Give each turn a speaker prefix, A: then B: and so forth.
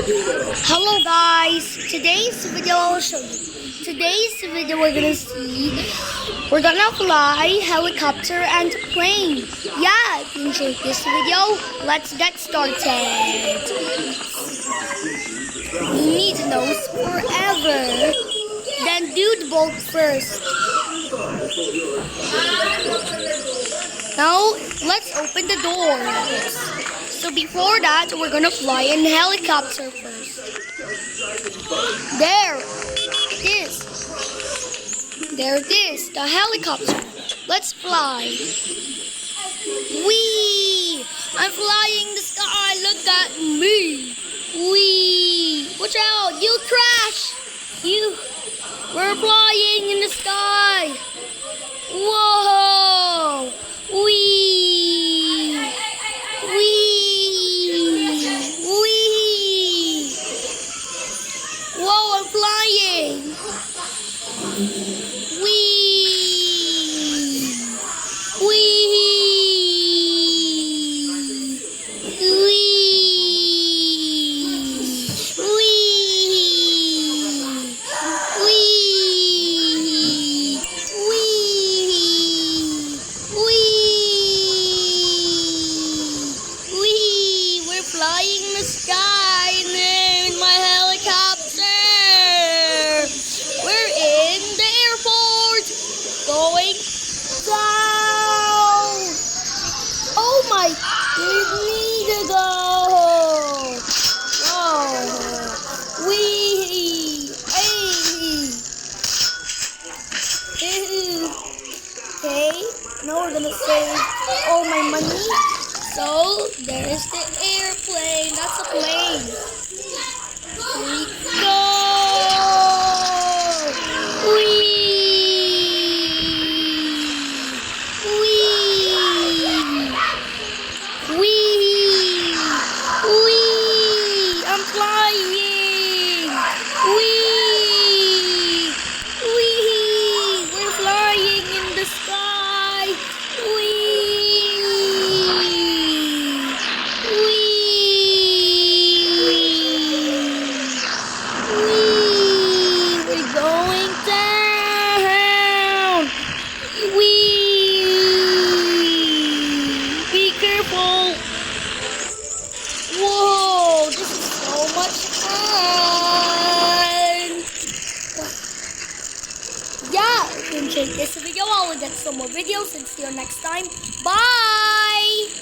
A: Hello guys, today's video I'll show you. Today's video we're gonna fly helicopter and plane. Yeah, if you enjoyed this video, let's get started. You need to know forever. Then do the bolt first. Now let's open the doors. So before that, we're gonna fly in helicopter first. There it is, the helicopter. Let's fly. Whee! I'm flying the sky, look at me. Whee! Watch out, you'll crash. We're flying in the sky. Whoa! Whee! Whee! Whee! Whoa, I'm flying! Whee! Whee! Whee! Whee! Whee! We're flying in the sky in my helicopter. We're in the airport, going down. Oh my! We need to go. Whoa! Wee! Hey! Okay, now we're gonna save all my money. So, there's the airplane. That's a plane. Here we go. Whee! Whee! Whee! Whee! I'm flying. Whee! Whee! We're flying in the sky. Whee! We're going down. Be careful. Whoa, this is so much fun. Yeah, if you enjoyed this video, I will get some more videos and see you next time. Bye.